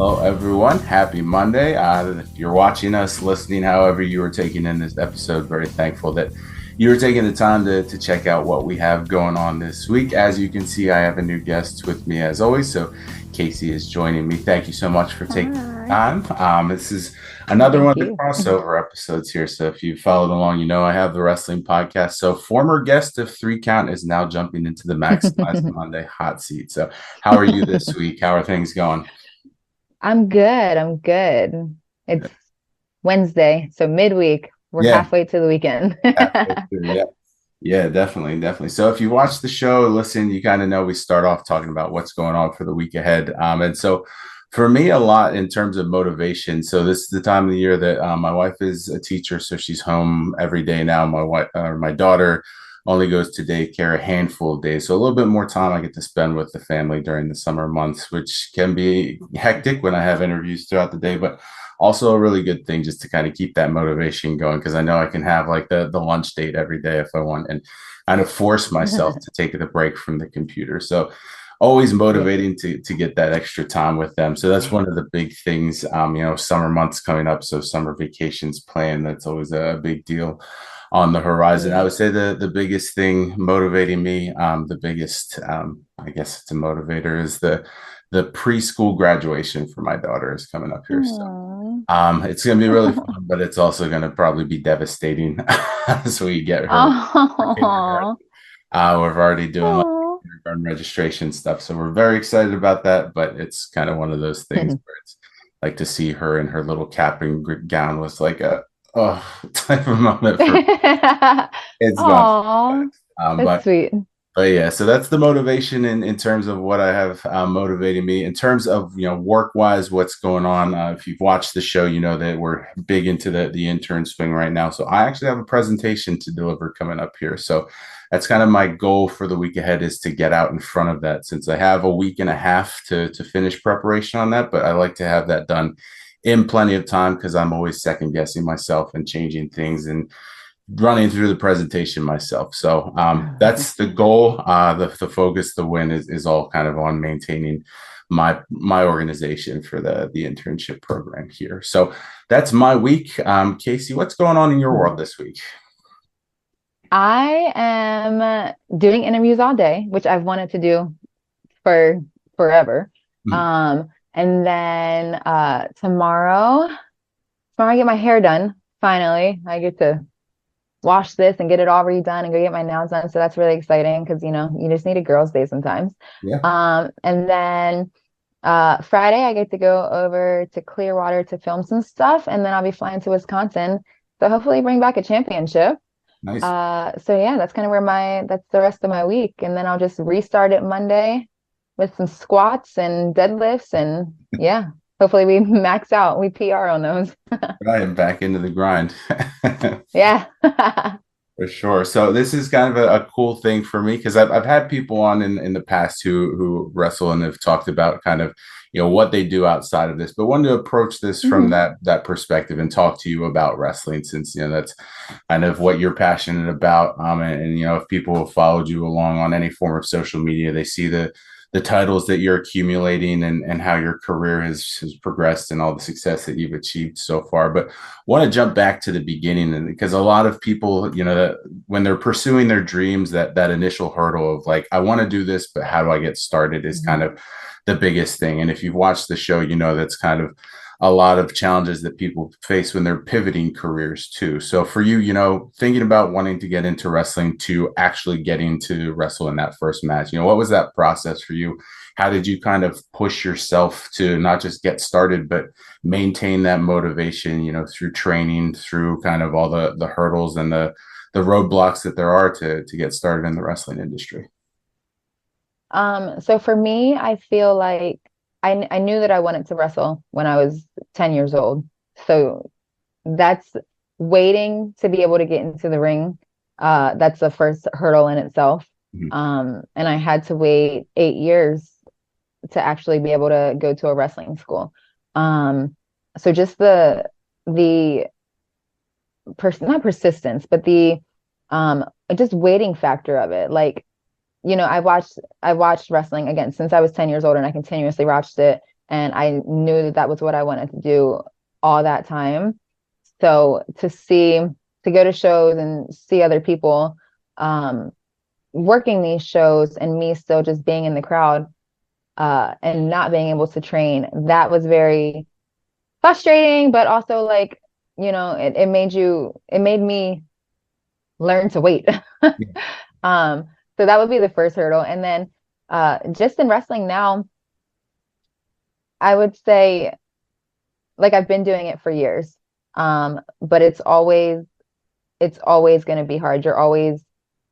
Hello, everyone. Happy Monday. If you're watching us, listening, however you are taking in this episode, very thankful that you're taking the time to check out what we have going on this week. As you can see, I have a new guest with me as always. So Kaci is joining me. Thank you so much for taking the Hi. time. This is another one Thank of the you. crossover episodes here. So if you followed along, you know I have the wrestling podcast. So former guest of Three Count is now jumping into the Maximize Monday hot seat. So how are you this week? How are things going? I'm good. I'm good. It's Wednesday, so midweek. We're Yeah, halfway to the weekend. halfway through. Yeah. Yeah, definitely, definitely. So if you watch the show, listen, you kind of know we start off talking about what's going on for the week ahead. And so for me, a lot in terms of motivation. So this is the time of the year that my wife is a teacher, so she's home every day now. My daughter only goes to daycare a handful of days, so a little bit more time I get to spend with the family during the summer months, which can be hectic when I have interviews throughout the day, but also a really good thing just to kind of keep that motivation going because I know I can have like the lunch date every day if I want and kind of force myself to take a break from the computer. So always Yeah. motivating to get that extra time with them. So that's one of the big things. Summer months coming up, so summer vacations planned. That's always a big deal on the horizon. I Yeah. would say the biggest thing motivating me, the biggest I guess it's a motivator is the preschool graduation for my daughter is coming up here. So Aw. it's going to be really fun, but it's also going to probably be devastating as we get her ready for kindergarten. Aw. We're already doing like Aw. kindergarten registration stuff, so we're very excited about that. But it's kind of one of those things where it's like to see her in her little cap and gown was like a oh type of moment for me. It's gone so Aw. fast. That's sweet. But yeah, so that's the motivation in terms of what I have motivating me. In terms of work wise, what's going on. If you've watched the show, you know that we're big into the intern swing right now. So I actually have a presentation to deliver coming up here. So that's kind of my goal for the week ahead is to get out in front of that since I have a week and a half to finish preparation on that. But I like to have that done in plenty of time because I'm always second guessing myself and changing things and running through the presentation myself. So that's the goal. The focus, the win is all kind of on maintaining my organization for the internship program here. So that's my week. Kaci, what's going on in your world this week? I am doing interviews all day, which I've wanted to do for forever. Mm. And then tomorrow I get my hair done. Finally, I get to wash this and get it all redone and go get my nails done. So that's really exciting because you just need a girl's day sometimes. Yeah, And then Friday I get to go over to Clearwater to film some stuff, and then I'll be flying to Wisconsin. So hopefully bring back a championship. nice. So yeah, that's kind of where that's the rest of my week. And then I'll just restart it Monday with some squats and deadlifts and yeah, hopefully we max out. We PR on those. I am back into the grind. Yeah. For sure. So this is kind of a cool thing for me because I've had people on in the past who wrestle and have talked about kind of what they do outside of this, but wanted to approach this from Mhm. that perspective and talk to you about wrestling since that's kind of what you're passionate about. And if people have followed you along on any form of social media, they see the titles that you're accumulating and how your career has progressed and all the success that you've achieved so far. But want to jump back to the beginning and because a lot of people that when they're pursuing their dreams that initial hurdle of like I want to do this but how do I get started is kind Mhm. of the biggest thing. And if you've watched the show that's kind of a lot of challenges that people face when they're pivoting careers too. So for you, thinking about wanting to get into wrestling to actually getting to wrestle in that first match, what was that process for you? How did you kind of push yourself to not just get started, but maintain that motivation, through training, through kind of all the hurdles and the roadblocks that there are to get started in the wrestling industry? So for me, I feel like I knew that I wanted to wrestle when I was 10 years old. So that's waiting to be able to get into the ring. That's the first hurdle in itself. Mhm. And I had to wait 8 years to actually be able to go to a wrestling school. So just the not persistence, but the um just waiting factor of it. Like, I've watched wrestling again since I was 10 years old, and I continuously watched it and I knew that that was what I wanted to do all that time. So to go to shows and see other people um, working these shows and me still just being in the crowd and not being able to train, that was very frustrating, but also like, it made me learn to wait. um, so that would be the first hurdle. And then just in wrestling now, I would say like I've been doing it for years. But it's always going to be hard. You're always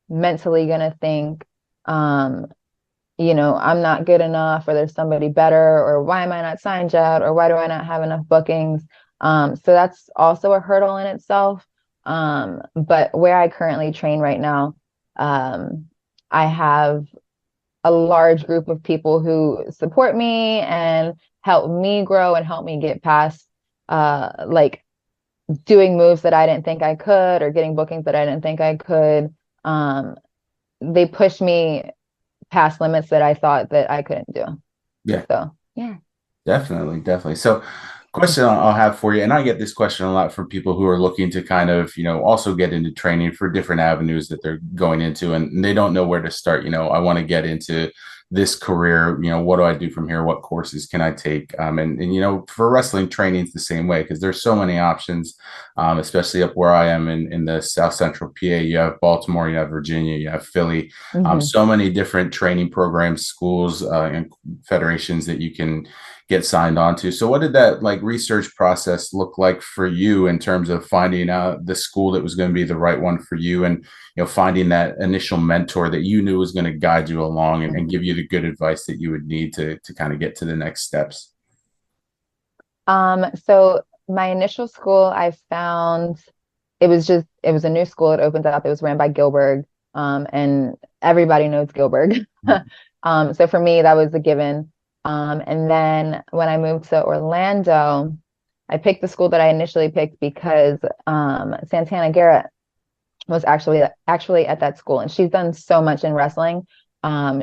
mentally going to think, um, I'm not good enough, or there's somebody better, or why am I not signed yet, or why do I not have enough bookings? So that's also a hurdle in itself. But where I currently train right now, um, I have a large group of people who support me and help me grow and help me get past like doing moves that I didn't think I could or getting bookings that I didn't think I could. Um, they push me past limits that I thought that I couldn't do. Yeah. So yeah. Definitely, definitely. So, question I'll have for you, and I get this question a lot from people who are looking to kind of, also get into training for different avenues that they're going into, and they don't know where to start. I want to get into this career. What do I do from here? What courses can I take? And for wrestling training, it's the same way because there's so many options, especially up where I am in the South Central PA. You have Baltimore, you have Virginia, you have Philly. Mm-hmm. So many different training programs, schools, and federations that you can get signed on to. So what did that like research process look like for you in terms of finding out the school that was going to be the right one for you, and finding that initial mentor that you knew was going to guide you along and give you the good advice that you would need to kind of get to the next steps? So my initial school, I found it was a new school. It opened up. It was ran by Gilbert, and everybody knows Gilbert. So for me, that was a given. And then when I moved to Orlando, I picked the school that I initially picked because Santana Garrett was actually at that school, and she's done so much in wrestling.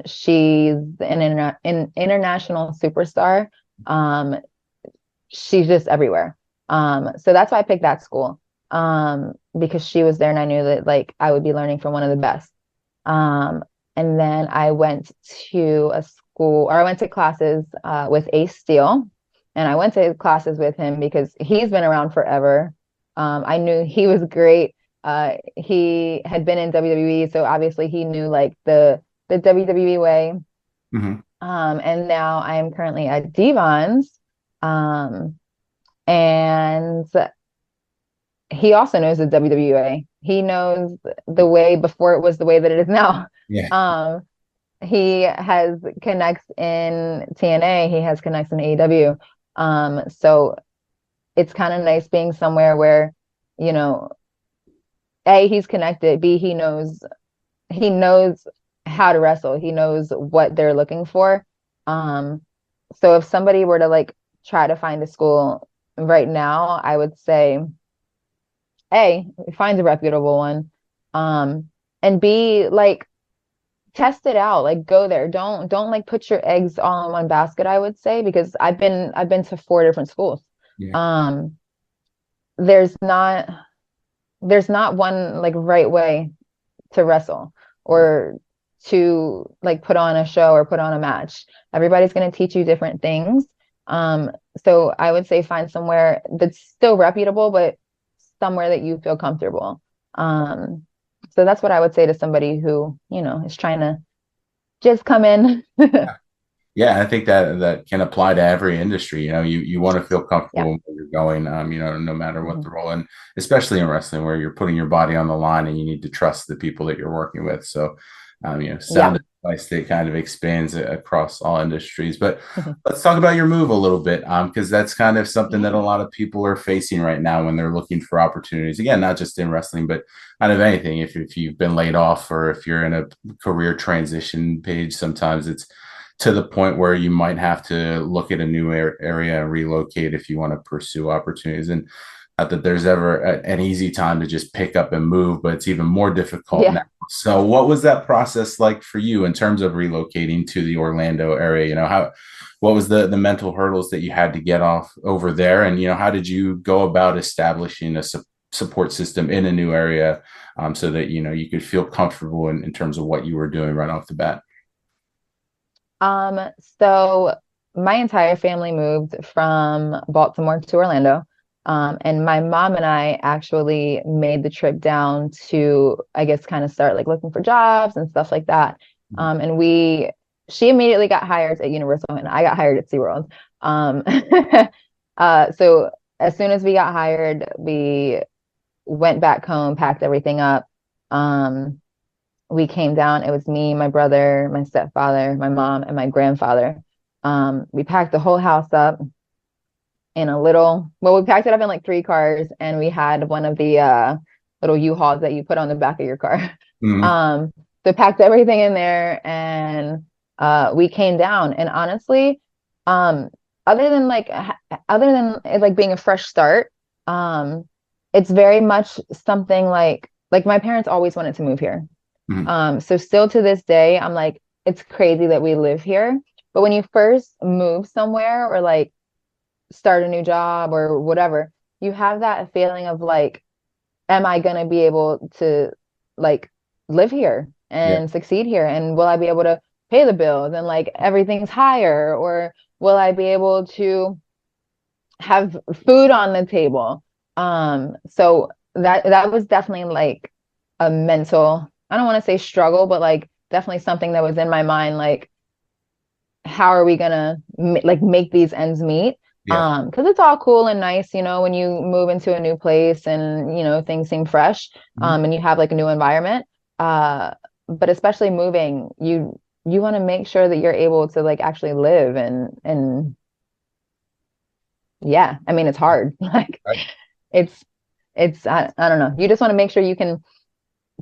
She's an international superstar. Um, she's just everywhere. So that's why I picked that school. Because she was there and I knew that like I would be learning from one of the best. Um, and then I went to I went to classes with Ace Steele, and I went to classes with him because he's been around forever. I knew he was great. He had been in WWE, so obviously he knew like the WWE way. Mm-hmm. And now I am currently at Devon's. Um, and he also knows the WWA. He knows the way before it was the way that it is now. Yeah. Um, he has connects in TNA. He has connects in AEW. So it's kind of nice being somewhere where, you know, A, he's connected. B, he knows how to wrestle. He knows what they're looking for. Um, so if somebody were to like try to find a school right now, I would say A, find a reputable one. And B, like test it out, like go there. Don't like put your eggs all in one basket, I would say, because I've been to four different schools. Yeah. Um, there's not there's not one like right way to wrestle Yeah. or to like put on a show or put on a match. Everybody's going to teach you different things. So I would say find somewhere that's still reputable, but somewhere that you feel comfortable. So that's what I would say to somebody who, is trying to just come in. Yeah, I think that can apply to every industry. You want to feel Yeah. comfortable where you're going, no matter what Mhm. the role, and especially in wrestling where you're putting your body on the line and you need to trust the people that you're working with. So, sound Yeah. advice that kind of expands across all industries. But let's talk about your move a little bit, because that's kind of something that a Yeah. lot of people are facing right now when they're looking for opportunities. Again, not just in wrestling, but kind of anything. If you've been laid off or if you're in a career transition page, sometimes it's to the point where you might have to look at a new area and relocate if you want to pursue opportunities. And Not that there's ever an easy time to just pick up and move, but it's even more difficult now. Yeah. So, what was that process like for you in terms of relocating to the Orlando area? What was the mental hurdles that you had to get off over there, and how did you go about establishing a support system in a new area, so that you could feel comfortable in terms of what you were doing right off the bat? Um, so my entire family moved from Baltimore to Orlando. And my mom and I actually made the trip down to, I guess, kind of start like looking for jobs and stuff like that. And she immediately got hired at Universal and I got hired at SeaWorld. Um, so as soon as we got hired, we went back home, packed everything up. Um, we came down. It was me, my brother, my stepfather, my mom, and my grandfather. We packed the whole house up in we packed it up in like three cars, and we had one of the little U-Hauls that you put on the back of your car. Mm-hmm. Um, so packed everything in there, and we came down. And honestly, um, other than like other than it like being a fresh start, um, it's very much something like my parents always wanted to move here. Mm-hmm. So still to this day, I'm like, it's crazy that we live here. But when you first move somewhere or like start a new job or whatever, you have that feeling of like, am I gonna be able to like live here Yeah. and succeed here? And will I be able to pay the bills and like everything's higher? Or will I be able to have food on the table? So that was definitely like a mental, I don't want to say struggle, but like definitely something that was in my mind, like how are we gonna like make these ends meet? Yeah. Because it's all cool and nice, when you move into a new place and things seem fresh, Mm-hmm. and you have like a new environment. Uh, but especially moving, you want to make sure that you're able to like actually live and yeah, I mean it's hard. Like it's I don't know. You just want to make sure you can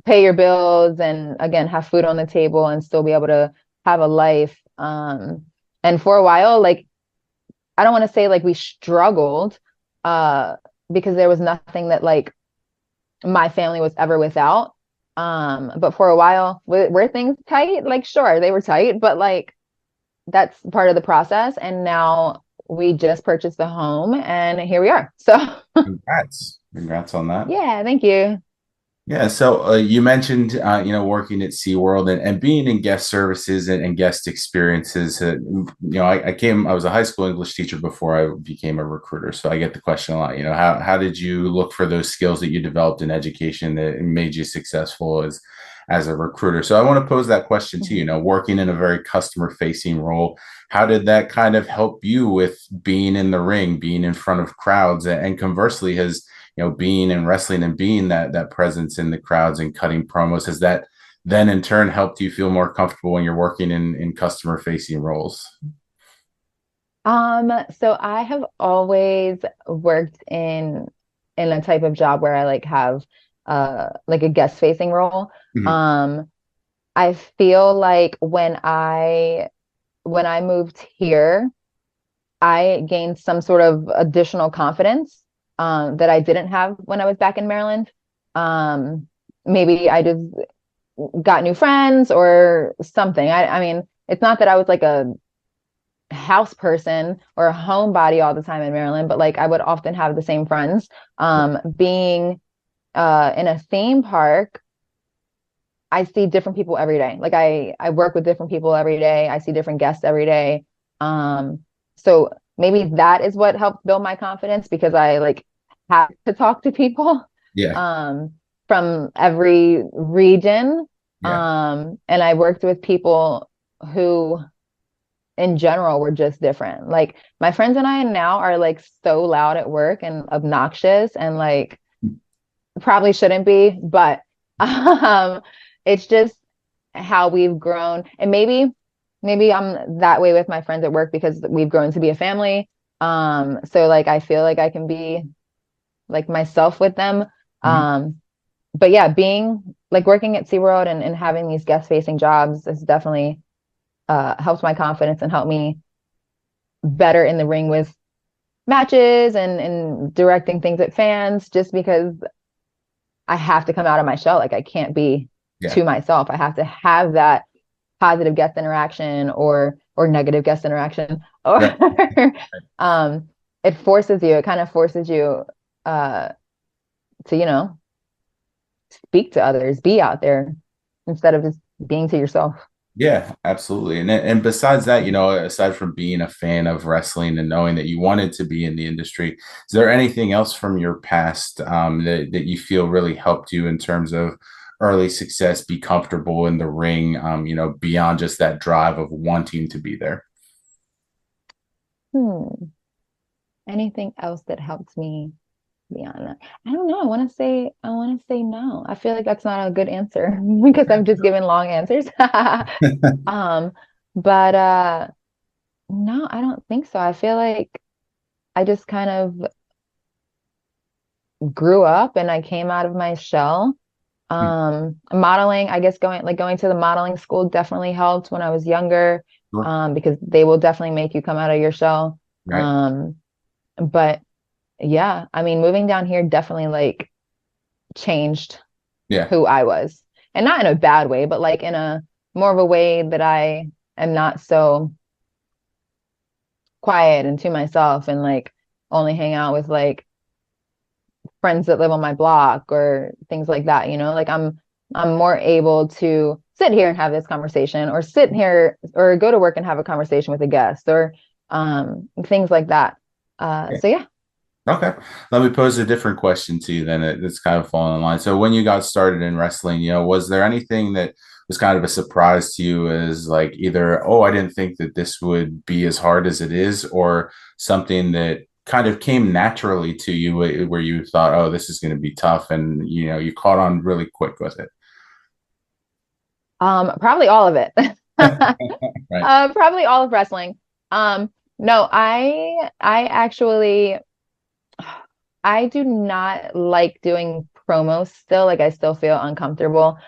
pay your bills and again have food on the table and still be able to have a life. And for a while, like I don't want to say like we struggled, uh, because there was nothing that like my family was ever without. But for a while, were things tight? Like sure, they were tight, but like that's part of the process. And now we just purchased a home, and here we are. So Congrats on that. yeah, thank you. Yeah, so you mentioned working at SeaWorld and being in guest services and guest experiences. I was a high school English teacher before I became a recruiter, so I get the question a lot. How did you look for those skills that you developed in education that made you successful as a recruiter? So I want to pose that question to you. Working in a very customer facing role, how did that kind of help you with being in the ring, being in front of crowds, and conversely, has being in wrestling and being that presence in the crowds and cutting promos, has that then in turn helped you feel more comfortable when you're working in customer facing roles? So I have always worked in a type of job where I like have like a guest facing role. Mm-hmm. Um, I feel like when I moved here, I gained some sort of additional confidence that I didn't have when I was back in Maryland. Um, Maybe I just got new friends or something. I mean, it's not that I was like a house person or a homebody all the time in Maryland, but like I would often have the same friends. Being in a theme park, I see different people every day. Like I work with different people every day. I see different guests every day. Um, so maybe that is what helped build my confidence because I like have to talk to people Yeah. um, from every region. Yeah. And I worked with people who in general were just different. Like my friends and I now are like so loud at work and obnoxious and like probably shouldn't be, but um it's just how we've grown. And maybe I'm that way with my friends at work because we've grown to be a family. So like I feel like I can be like myself with them. Mm-hmm. But yeah, being like working at SeaWorld and having these guest facing jobs has definitely helped my confidence and helped me better in the ring with matches and directing things at fans just because I have to come out of my shell. Like I can't be Yeah. to myself. I have to have that positive guest interaction or negative guest interaction or Right. um it forces you, it kind of forces you uh to, speak to others, be out there instead of just being to yourself. Yeah, absolutely. And besides that, aside from being a fan of wrestling and knowing that you wanted to be in the industry, is there anything else from your past that you feel really helped you in terms of early success, be comfortable in the ring, beyond just that drive of wanting to be there? Hmm. Anything else that helped me beyond that? I don't know. I want to say no. I feel like that's not a good answer because I'm just giving long answers. Um, but no, I don't think so. I feel like I just kind of grew up and I came out of my shell. Modeling, I guess going to the modeling school definitely helped when I was younger, Sure. because they will definitely make you come out of your shell. Right. Um, but yeah, I mean, moving down here definitely like changed Yeah. who I was. And not in a bad way, but like in a more of a way that I am not so quiet and to myself and like only hang out with like friends that live on my block or things like that, like I'm more able to sit here and have this conversation or sit here or go to work and have a conversation with a guest or things like that. Yeah. So yeah. Okay. Let me pose a different question to you then. It's kind of falling in line. So when you got started in wrestling, was there anything that was kind of a surprise to you as like either, oh, I didn't think that this would be as hard as it is, or something that kind of came naturally to you where you thought, oh, this is going to be tough, and you caught on really quick with it. Probably all of it. Right. Probably all of wrestling. No, I actually I do not like doing promos still. Like I still feel uncomfortable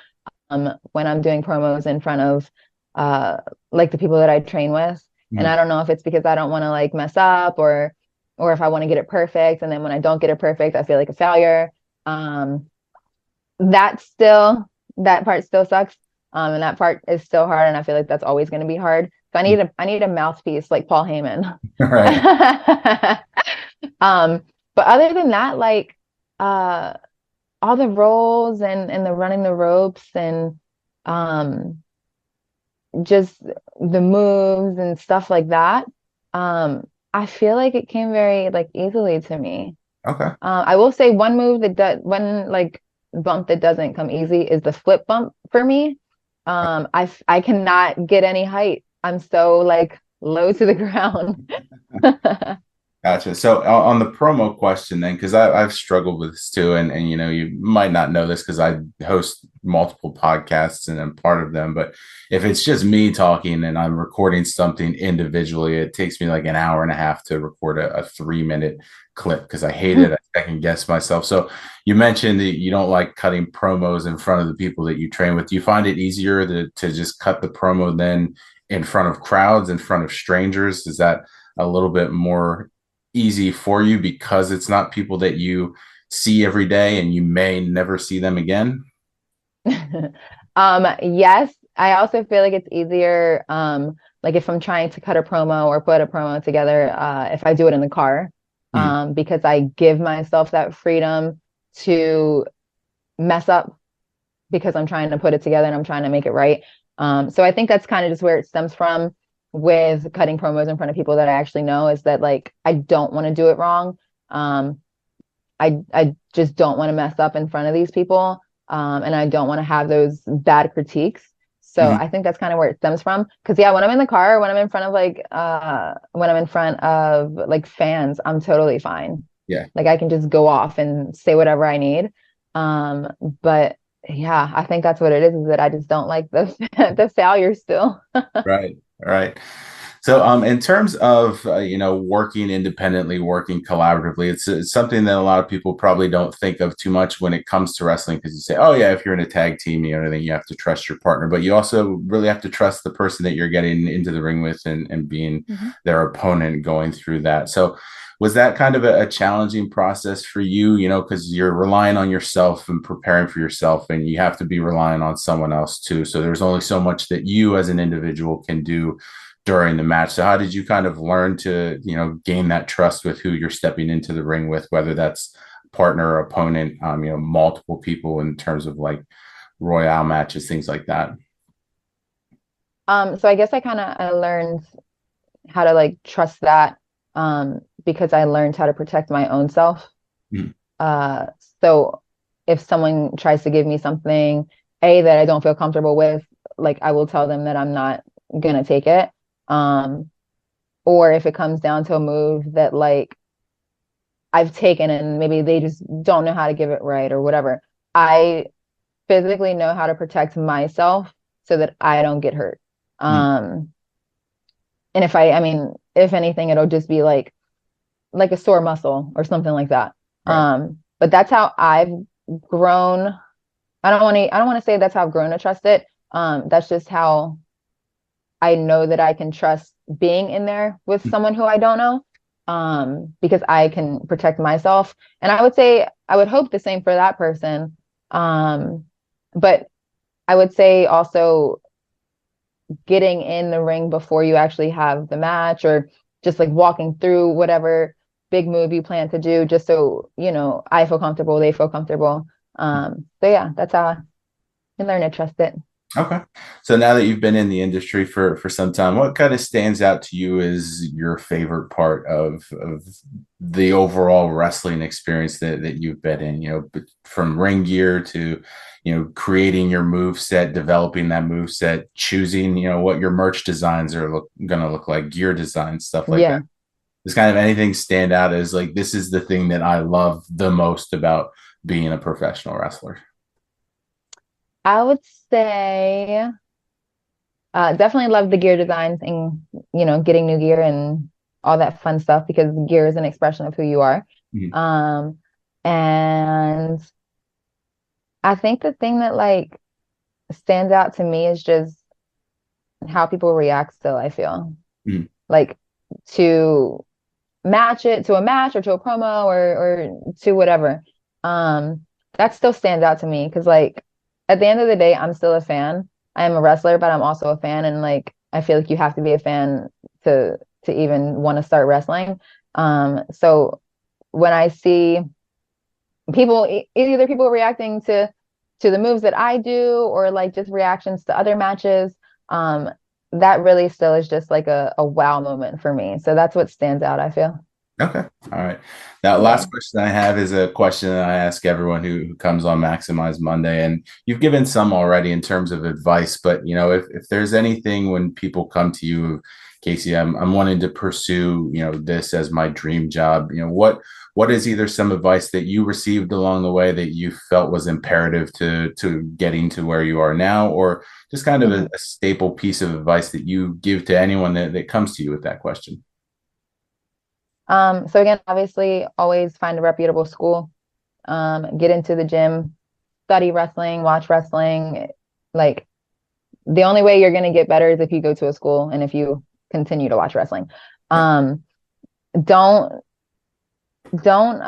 when I'm doing promos in front of uh like the people that I train with. And I Mhm. don't know if it's because I don't want to like mess up or if I want to get it perfect. And then when I don't get it perfect, I feel like a failure. Um that part still sucks. And that part is still hard. And I feel like that's always going to be hard. So I need a mouthpiece like Paul Heyman. Right. um, but other than that, like uh all the roles and the running the ropes and um just the moves and stuff like that, I feel like it came very like easily to me. Okay. I will say one move that does one like bump that doesn't come easy is the flip bump for me. I cannot get any height. I'm so like low to the ground. Gotcha. So on the promo question then, because I've struggled with this too, and you might not know this because I host multiple podcasts and I'm part of them. But if it's just me talking and I'm recording something individually, it takes me like an hour and a half to record a 3 minute clip because I hate it. I can guess myself. So you mentioned that you don't like cutting promos in front of the people that you train with. Do you find it easier to just cut the promo then in front of crowds, in front of strangers? Is that a little bit more easy for you because it's not people that you see every day and you may never see them again? Yes, I also feel like it's easier, like if I'm trying to cut a promo or put a promo together, if I do it in the car, Mhm. because I give myself that freedom to mess up because I'm trying to put it together and I'm trying to make it right. So I think that's kind of just where it stems from with cutting promos in front of people that I actually know is that like I don't want to do it wrong. Um, I just don't want to mess up in front of these people. And I don't want to have those bad critiques. So Mhm. I think that's kind of where it stems from. Cause yeah, when I'm in the car, when I'm in front of when I'm in front of like fans, I'm totally fine. Yeah. Like I can just go off and say whatever I need. Um, but yeah, I think that's what it is that I just don't like the the failure still. Right. Right. So, in terms of working independently, working collaboratively, it's something that a lot of people probably don't think of too much when it comes to wrestling because you say, oh yeah, if you're in a tag team, then you have to trust your partner, but you also really have to trust the person that you're getting into the ring with and being Mhm. their opponent going through that. So, Was that kind of a challenging process for you, because you're relying on yourself and preparing for yourself, and you have to be relying on someone else too. So there's only so much that you as an individual can do during the match. So how did you kind of learn to, gain that trust with who you're stepping into the ring with, whether that's partner or opponent, multiple people in terms of like royale matches, things like that? So I guess I learned how to like trust that because I learned how to protect my own self. Mhm. Uh, so if someone tries to give me something, that I don't feel comfortable with, like I will tell them that I'm not gonna take it. Um, or if it comes down to a move that like I've taken and maybe they just don't know how to give it right or whatever, I physically know how to protect myself so that I don't get hurt. Mhm. Um, and I mean, if anything, it'll just be like a sore muscle or something like that. Right. But that's how I've grown. I don't want to say that's how I've grown to trust it. That's just how I know that I can trust being in there with someone who I don't know. Because I can protect myself. And I would say I would hope the same for that person. But I would say also getting in the ring before you actually have the match or just like walking through whatever big move you plan to do just so I feel comfortable, they feel comfortable. So yeah, that's how I learn to trust it. Okay. So now that you've been in the industry for some time, what kind of stands out to you as your favorite part of the overall wrestling experience that you've been in, from ring gear to, creating your move set, developing that move set, choosing, what your merch designs are going to look like, gear designs, stuff like that. Yeah, Does kind of anything stand out as like, this is the thing that I love the most about being a professional wrestler? I would say definitely love the gear designs and getting new gear and all that fun stuff because gear is an expression of who you are. Mhm. um and I think the thing that like stands out to me is just how people react still, I feel Mhm. like to match it to a match or to a promo or to whatever. Um, that still stands out to me because like at the end of the day, I'm still a fan. I am a wrestler, but I'm also a fan, and like I feel like you have to be a fan to even want to start wrestling. So when I see people, either people reacting to the moves that I do or like just reactions to other matches, um, that really still is just like a wow moment for me. So that's what stands out, I feel. Okay. All right. Now, Yeah. last question I have is a question that I ask everyone who comes on Maximize Monday. And you've given some already in terms of advice, but if there's anything when people come to you, Kaci, I'm wanting to pursue, this as my dream job, what is either some advice that you received along the way that you felt was imperative to getting to where you are now, or just kind of Mhm. a staple piece of advice that you give to anyone that comes to you with that question? So again, obviously, always find a reputable school, get into the gym, study wrestling, watch wrestling. Like the only way you're going to get better is if you go to a school and if you continue to watch wrestling. Yeah. Um, don't don't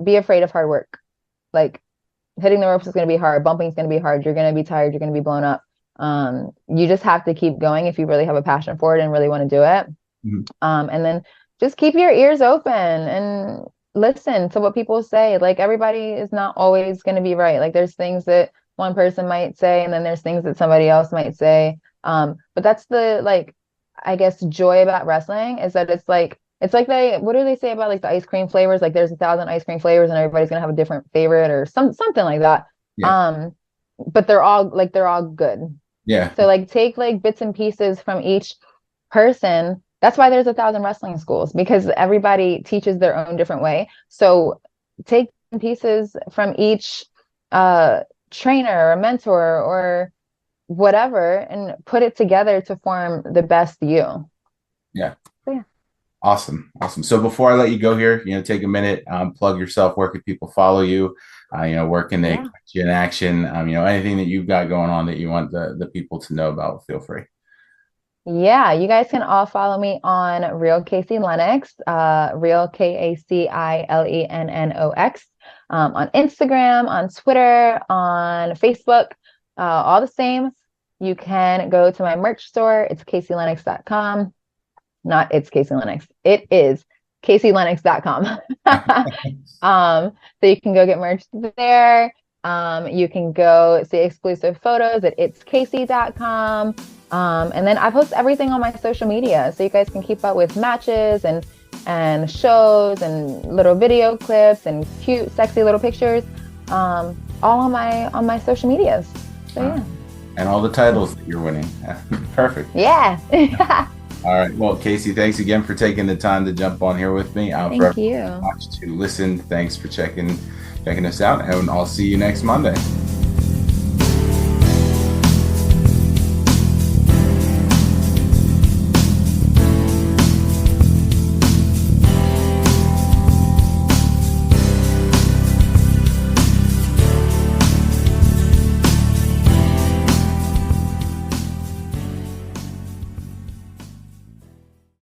be afraid of hard work. Like hitting the ropes is going to be hard, bumping is going to be hard. You're going to be tired. You're going to be blown up. You just have to keep going if you really have a passion for it and really want to do it. Mhm. And then just keep your ears open and listen to what people say. Like everybody is not always going to be right. Like there's things that one person might say, and then there's things that somebody else might say. But that's the like, I guess, joy about wrestling is that it's like what do they say about like the ice cream flavors? Like there's 1,000 ice cream flavors and everybody's gonna have a different favorite or something like that. Yeah. Um, but they're all good. Yeah. So like take like bits and pieces from each person. That's why there's 1,000 wrestling schools because everybody teaches their own different way. So take pieces from each uh, trainer or mentor or whatever and put it together to form the best you. Yeah. So, yeah. Awesome. Awesome. So before I let you go here, take a minute, plug yourself. Where can people follow you? Where can they Yeah. catch you in action? Anything that you've got going on that you want the people to know about, feel free. Yeah, you guys can all follow me on Real Kaci Lennox, Real KACILENNOX, on Instagram, on Twitter, on Facebook, all the same. You can go to my merch store. It's KaciLennox.com. Not it's Kaci Lennox. It is KaciLennox.com. So you can go get merch there. You can go see exclusive photos at itskaci.com. And then I post everything on my social media, so you guys can keep up with matches and shows and little video clips and cute, sexy little pictures, all on my social medias. So yeah. And all the titles that you're winning. Perfect. Yeah. All right. Well, Kaci, thanks again for taking the time to jump on here with me. Thank you. Watch to listen. Thanks for checking us out, and I'll see you next Monday.